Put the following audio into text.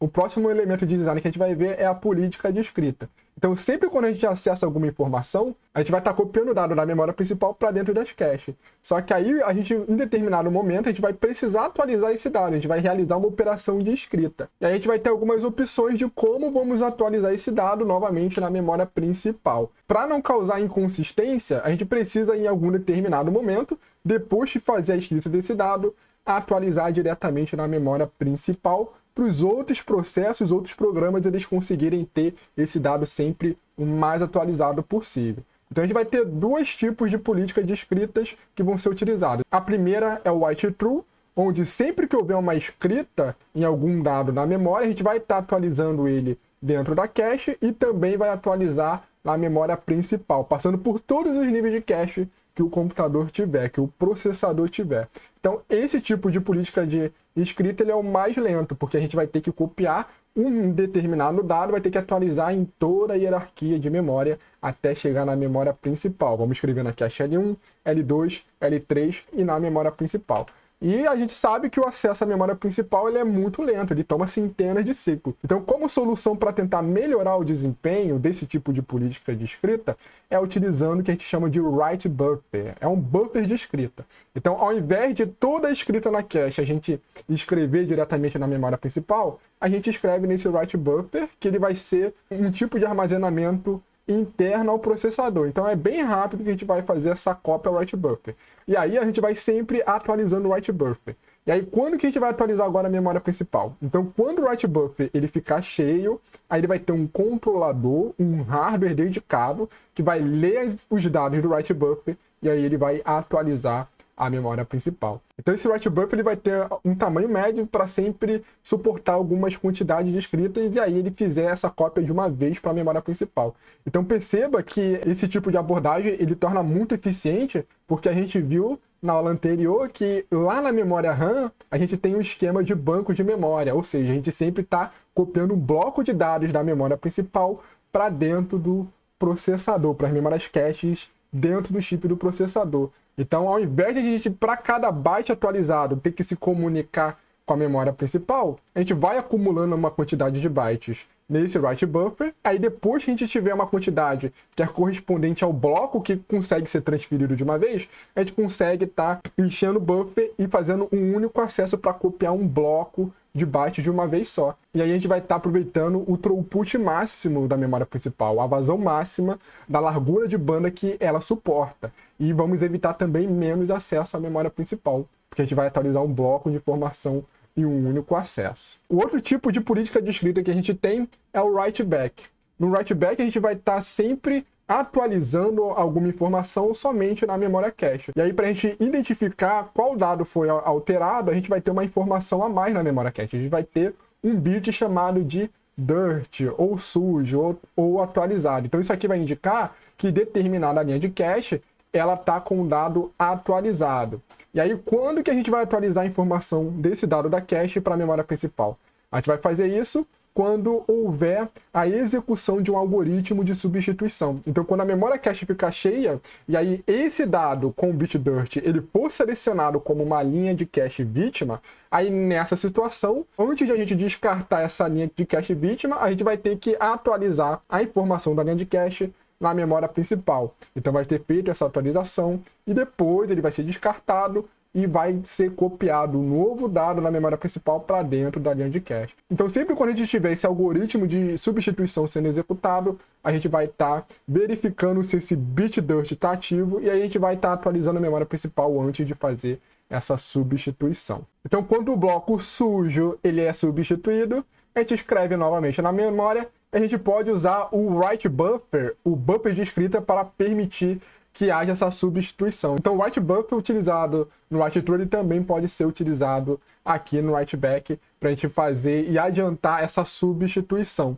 o próximo elemento de design que a gente vai ver é a política de escrita. Então, sempre quando a gente acessa alguma informação, a gente vai estar copiando o dado da memória principal para dentro das caches. Só que aí, a gente, em determinado momento, a gente vai precisar atualizar esse dado, a gente vai realizar uma operação de escrita. E aí a gente vai ter algumas opções de como vamos atualizar esse dado novamente na memória principal. Para não causar inconsistência, a gente precisa, em algum determinado momento, depois de fazer a escrita desse dado, atualizar diretamente na memória principal, para os outros processos, outros programas, eles conseguirem ter esse dado sempre o mais atualizado possível. Então a gente vai ter dois tipos de política de escritas que vão ser utilizados. A primeira é o write true, onde sempre que houver uma escrita em algum dado na memória, a gente vai estar atualizando ele dentro da cache e também vai atualizar na memória principal, passando por todos os níveis de cache que o computador tiver, que o processador tiver. Então, esse tipo de política de escrita ele é o mais lento, porque a gente vai ter que copiar um determinado dado, vai ter que atualizar em toda a hierarquia de memória até chegar na memória principal. Vamos escrever na cache L1, L2, L3 e na memória principal. E a gente sabe que o acesso à memória principal ele é muito lento, ele toma centenas de ciclos. Então, como solução para tentar melhorar o desempenho desse tipo de política de escrita, é utilizando o que a gente chama de write buffer. É um buffer de escrita. Então, ao invés de toda a escrita na cache a gente escrever diretamente na memória principal, a gente escreve nesse write buffer, que ele vai ser um tipo de armazenamento interno ao processador. Então é bem rápido que a gente vai fazer essa cópia ao write buffer. E aí a gente vai sempre atualizando o write buffer. E aí quando que a gente vai atualizar agora a memória principal? Então quando o write buffer ele ficar cheio, aí ele vai ter um controlador, um hardware dedicado que vai ler os dados do write buffer e aí ele vai atualizar a memória principal. Então esse write buffer ele vai ter um tamanho médio para sempre suportar algumas quantidades de escritas e aí ele fizer essa cópia de uma vez para a memória principal. Então perceba que esse tipo de abordagem ele torna muito eficiente, porque a gente viu na aula anterior que lá na memória RAM a gente tem um esquema de banco de memória, ou seja, a gente sempre está copiando um bloco de dados da memória principal para dentro do processador, para as memórias caches dentro do chip do processador. Então, ao invés de a gente, para cada byte atualizado, ter que se comunicar com a memória principal, a gente vai acumulando uma quantidade de bytes nesse write buffer. Aí, depois que a gente tiver uma quantidade que é correspondente ao bloco que consegue ser transferido de uma vez, a gente consegue estar enchendo o buffer e fazendo um único acesso para copiar um bloco de bytes de uma vez só. E aí a gente vai estar aproveitando o throughput máximo da memória principal, a vazão máxima da largura de banda que ela suporta. E vamos evitar também menos acesso à memória principal, porque a gente vai atualizar um bloco de informação em um único acesso. O outro tipo de política de escrita que a gente tem é o write back. No write back a gente vai estar sempre atualizando alguma informação somente na memória cache. E aí, para a gente identificar qual dado foi alterado, a gente vai ter uma informação a mais na memória cache. A gente vai ter um bit chamado de dirt, ou sujo, ou atualizado. Então, isso aqui vai indicar que determinada linha de cache ela está com o dado atualizado. E aí, quando que a gente vai atualizar a informação desse dado da cache para a memória principal? A gente vai fazer isso quando houver a execução de um algoritmo de substituição. Então, quando a memória cache ficar cheia, e aí esse dado com o bit dirt ele for selecionado como uma linha de cache vítima, aí nessa situação, antes de a gente descartar essa linha de cache vítima, a gente vai ter que atualizar a informação da linha de cache na memória principal. Então vai ter feito essa atualização e depois ele vai ser descartado e vai ser copiado um novo dado na memória principal para dentro da linha de cache. Então sempre quando a gente tiver esse algoritmo de substituição sendo executado, a gente vai estar verificando se esse bit dirt está ativo e aí a gente vai estar atualizando a memória principal antes de fazer essa substituição. Então quando o bloco sujo ele é substituído, a gente escreve novamente na memória. A gente pode usar o write buffer, o buffer de escrita, para permitir que haja essa substituição. Então, o write buffer utilizado no write true ele também pode ser utilizado aqui no write back para a gente fazer e adiantar essa substituição.